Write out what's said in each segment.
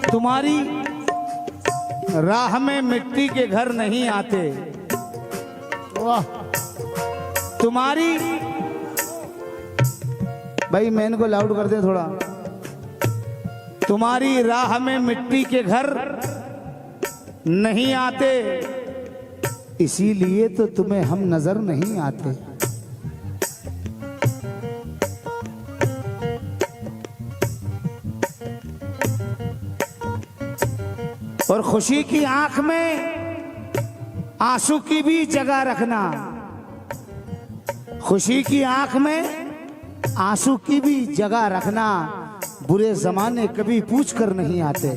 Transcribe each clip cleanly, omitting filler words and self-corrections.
तुम्हारी राह में मिट्टी के घर नहीं आते। वाह, तुम्हारी, भाई मैं इनको लाउड कर दे थोड़ा। तुम्हारी राह में मिट्टी के घर नहीं आते, इसीलिए तो तुम्हें हम नजर नहीं आते। और खुशी की आंख में आंसू की भी जगह रखना, खुशी की आंख में आंसू की भी जगह रखना। बुरे जमाने कभी पूछ कर नहीं आते।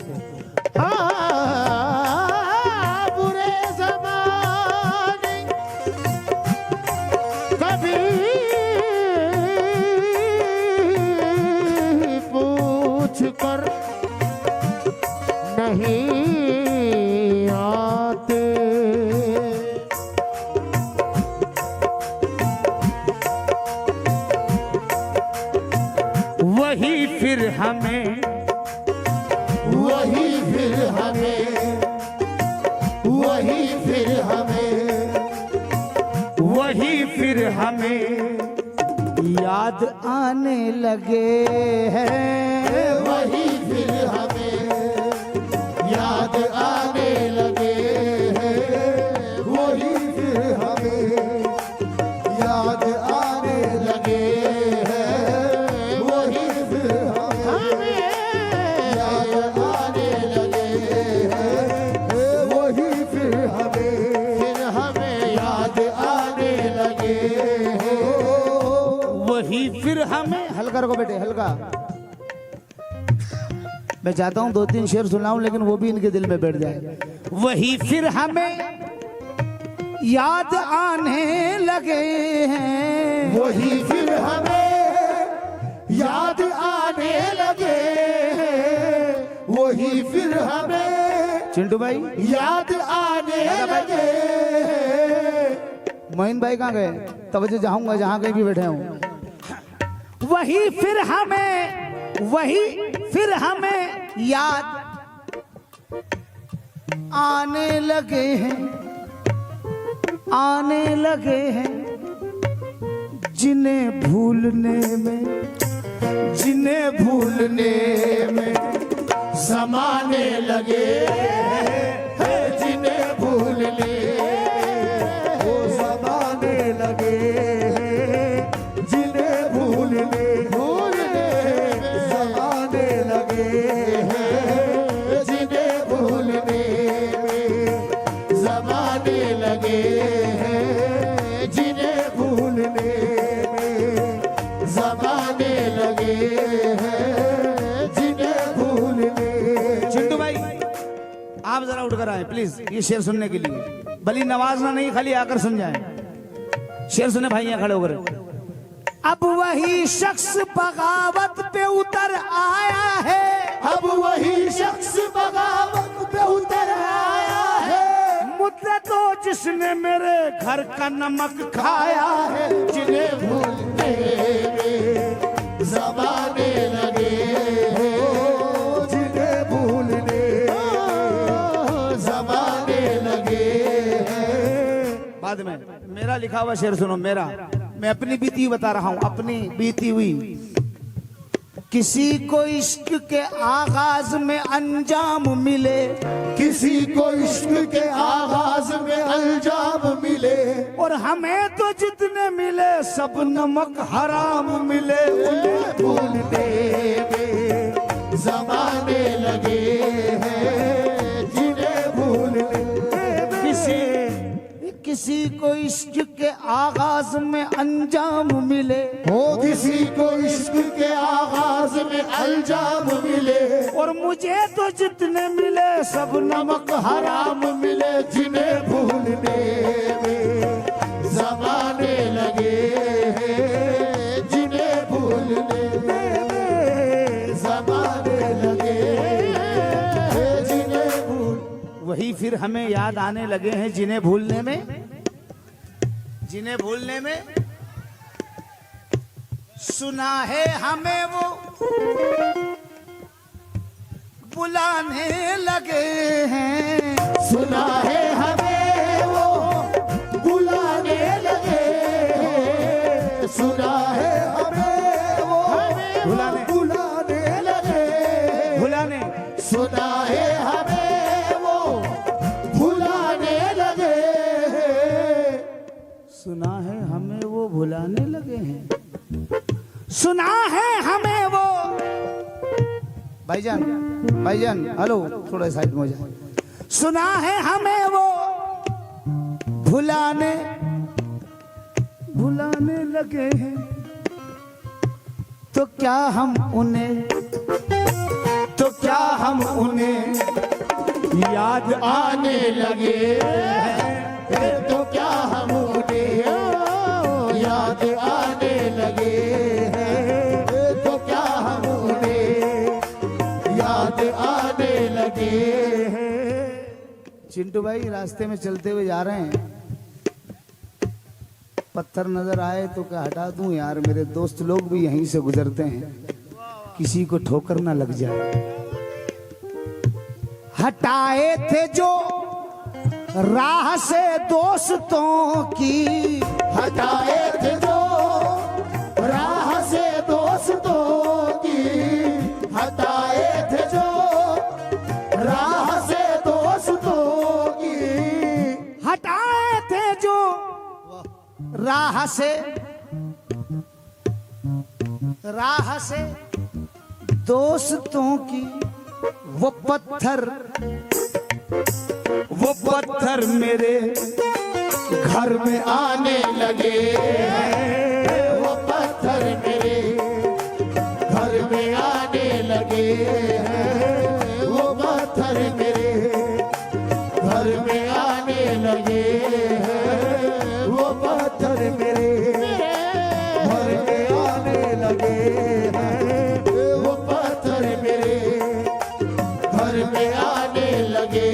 बुरे जमाने कभी पूछ कर नहीं आते। वही फिर हमें, वही फिर हमें, वही फिर हमें, वही फिर हमें याद आने लगे हैं। वही फिर हमें याद आने लगे हैं। वही फिर हमें याद आने लगे हैं। वही फिर हमें याद आने लगे हैं। वही फिर हमें याद आने लगे हैं। वही फिर हमें, हल्का रखो बेटे हल्का। मैं चाहता हूं 2-3 शेर सुनाऊं लेकिन वो भी इनके दिल में बैठ जाए। वही फिर हमें याद आने लगे हैं। वही फिर हमें याद आने लगे हैं। वही फिर हमें चिंटू भाई, याद आने लगे हैं। मोइन भाई कहाँ गए? तवज्जो जाऊंगा जहां कहीं भी बैठे हूं। वही फिर हमें, वही फिर हमें याद आने लगे हैं, आने लगे हैं। जिन्हें भूलने में, जिन्हें भूलने में समाने लगे हैं। जिन्हें भूलने वो समाने लगे हैं। जिन्हें भूलने समाने लगे हैं। जिन्हें भूलने समाने लगे हैं। जिन्हें भूलने समाने लगे हैं। जिन्हें भूलने। चिंटू भाई आप जरा उठकर आए प्लीज, ये शेर सुनने के लिए। भली नवाजना नहीं, खाली आकर सुन जाए। शेर सुने भाई, यहाँ खड़े होकर। अब वही शख्स बगावत पे उतर आया है। अब वही शख्स बगावत पे उतर आया है। मुद्दे तो जिसने मेरे घर का नमक खाया है। जिन्हें भूलने में ज़माने लगे हैं। जिन्हें भूलने ज़माने लगे हैं। बाद में मेरा लिखा हुआ शेर सुनो मेरा। मैं अपनी बीती बता रहा हूं, अपनी बीती हुई। किसी को इश्क के आगाज में अंजाम मिले, किसी को इश्क के आगाज में अंजाम मिले। और हमें तो जितने मिले सब नमक हराम मिले। उन्हें भूलने में ज़माने लगे हैं। जिन्हें भूलने किसी को इश्क के आगाज में अंजाम मिले। हो किसी को इश्क के आगाज में अंजाम मिले। और मुझे तो जितने मिले सब नमक हराम मिले। जिन्हें भूलने में ज़माने लगे फिर हमें याद आने लगे हैं जिन्हें भूलने में सुना है हमें वो बुलाने लगे हैं। सुना है हमें वो बुलाने लगे हैं। सुना है हमें वो बुलाने लगे। सुना है हमें वो बुलाने लगे। सुना है हमें वो भुलाने लगे हैं। सुना है हमें वो भाईजान हेलो, थोड़ा साइड में हो जाए। सुना है हमें वो भुलाने लगे हैं। तो क्या हम उन्हें याद आने लगे हैं। तो क्या हम उन्हें याद आने लगे हैं। तो क्या हम उन्हें याद आने लगे हैं। चिंटू भाई रास्ते में चलते हुए जा रहे हैं, पत्थर नजर आए तो क्या हटा दूं यार, मेरे दोस्त लोग भी यहीं से गुजरते हैं, किसी को ठोकर ना लग जाए। हटाए थे जो राह से दोस्तों की, हटाए थे जो राह से दोस्तों की। हटाए थे जो राह से दोस्तों की। हटाए थे जो राह से दोस्तों की। वो पत्थर मेरे घर में आने लगे हैं। वो पत्थर मेरे घर में आने लगे हैं। वो पत्थर मेरे घर में आने लगे हैं। वो पत्थर मेरे घर में आने लगे हैं। वो पत्थर मेरे घर में आने लगे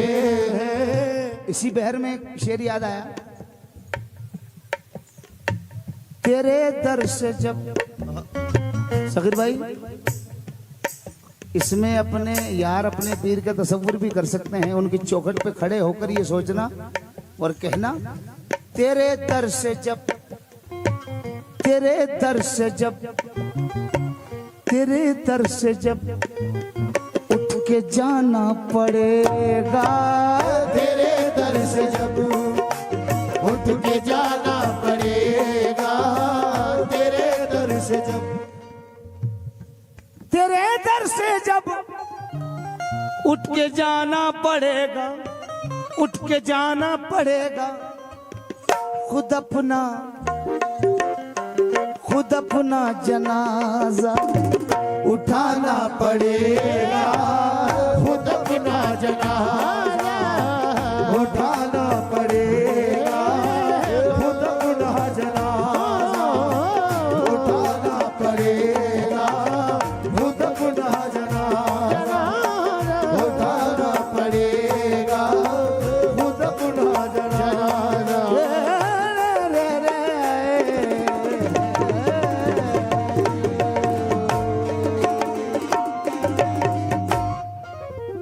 हैं। इसी बहर में एक शेर याद आया। तेरे दर से जब सगीर भाई, इसमें अपने यार अपने पीर का तस्वुर भी कर सकते हैं। उनकी चौखट पे खड़े होकर ये सोचना और कहना, तेरे दर से जब उठ के जाना पड़ेगा। तेरे दर से जब उठ के जाना पड़ेगा। तेरे दर से जब उठ के जाना पड़ेगा। खुद अपना जनाजा उठाना पड़ेगा। खुद अपना जनाजा उठाना पड़ेगा। खुद अपना जनाजा उठाना पड़ेगा। खुद अपना जनाजा उठाना पड़ेगा। खुद अपना जनाजा।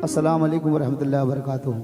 अस्सलाम वालेकुम वरहमतुल्लाहि वबरकातुहू।